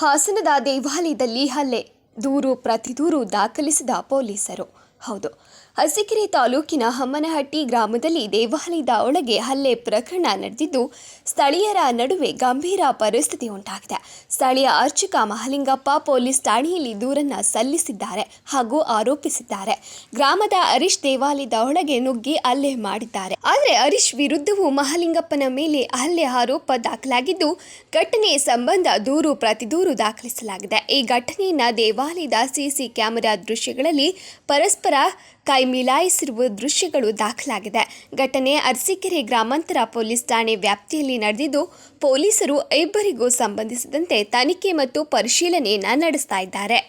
ಹಾಸನದ ದೇವಾಲಯದಲ್ಲಿ ಹಲ್ಲೆ, ದೂರು ಪ್ರತಿದೂರು ದಾಖಲಿಸಿದ ಪೊಲೀಸರು. ಹೌದು, ಅರಸೀಕೆರೆ ತಾಲೂಕಿನ ಹಮ್ಮನಹಟ್ಟಿ ಗ್ರಾಮದಲ್ಲಿ ದೇವಾಲಯದ ಒಳಗೆ ಹಲ್ಲೆ ಪ್ರಕರಣ ನಡೆದಿದ್ದು, ಸ್ಥಳೀಯರ ನಡುವೆ ಗಂಭೀರ ಪರಿಸ್ಥಿತಿ ಉಂಟಾಗಿದೆ. ಸ್ಥಳೀಯ ಅರ್ಚಕ ಮಹಲಿಂಗಪ್ಪ ಪೊಲೀಸ್ ಠಾಣೆಯಲ್ಲಿ ದೂರನ್ನ ಸಲ್ಲಿಸಿದ್ದಾರೆ ಹಾಗೂ ಆರೋಪಿಸಿದ್ದಾರೆ. ಗ್ರಾಮದ ಹರೀಶ್ ದೇವಾಲಯದ ಒಳಗೆ ನುಗ್ಗಿ ಹಲ್ಲೆ ಮಾಡಿದ್ದಾರೆ. ಆದರೆ ಹರೀಶ್ ವಿರುದ್ಧವೂ ಮಹಲಿಂಗಪ್ಪನ ಮೇಲೆ ಹಲ್ಲೆ ಆರೋಪ ದಾಖಲಾಗಿದ್ದು, ಘಟನೆ ಸಂಬಂಧ ದೂರು ಪ್ರತಿದೂರು ದಾಖಲಿಸಲಾಗಿದೆ. ಈ ಘಟನೆಯನ್ನ ದೇವಾಲಯದ ಸಿಸಿ ಕ್ಯಾಮೆರಾ ದೃಶ್ಯಗಳಲ್ಲಿ ಪರಸ್ಪರ ಕೈ ಮಿಲಾಯಿಸಿರುವ ದೃಶ್ಯಗಳು ದಾಖಲಾಗಿದೆ. ಘಟನೆ ಅರಸೀಕೆರೆ ಗ್ರಾಮಾಂತರ ಪೊಲೀಸ್ ಠಾಣೆ ವ್ಯಾಪ್ತಿಯಲ್ಲಿ ನಡೆದಿದ್ದು, ಪೊಲೀಸರು ಇಬ್ಬರಿಗೂ ಸಂಬಂಧಿಸಿದಂತೆ ತನಿಖೆ ಮತ್ತು ಪರಿಶೀಲನೆಯನ್ನ ನಡೆಸ್ತಾ ಇದ್ದಾರೆ.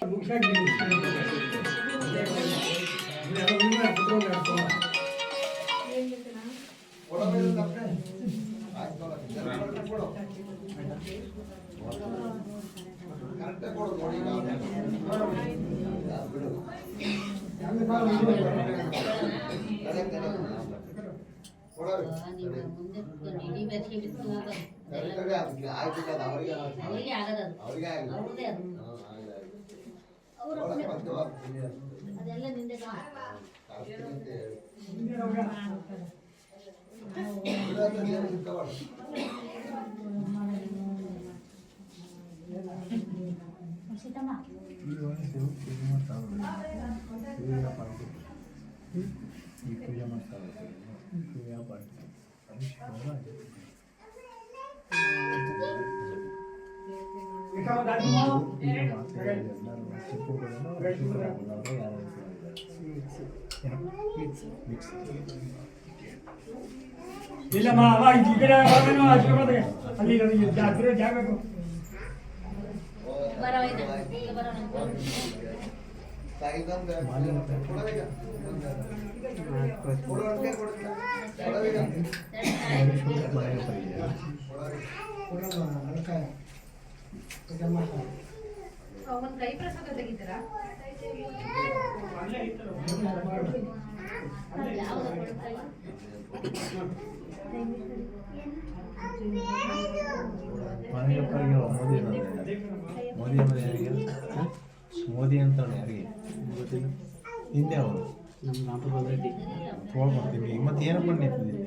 ಇಲ್ಲಮ್ಮ ಈ ಕಡೆ ಅಲ್ಲಿ ಜಾತ್ರೆ ಜಾಗಬೇಕು ಕೈ ಪ್ರಸಾದ ತೆಗಿತೀರಾ? ಮೋದಿ ಅಂತ ಯಾರಿಗೆ ಗೊತ್ತಿಲ್ಲ. ಹಿಂದೆ ಅವರು ತೊಗೊಳ್ಬರ್ತೀವಿ. ಮತ್ತೆ ಏನಪ್ಪ ನಿಂತಿದ್ದೀವಿ?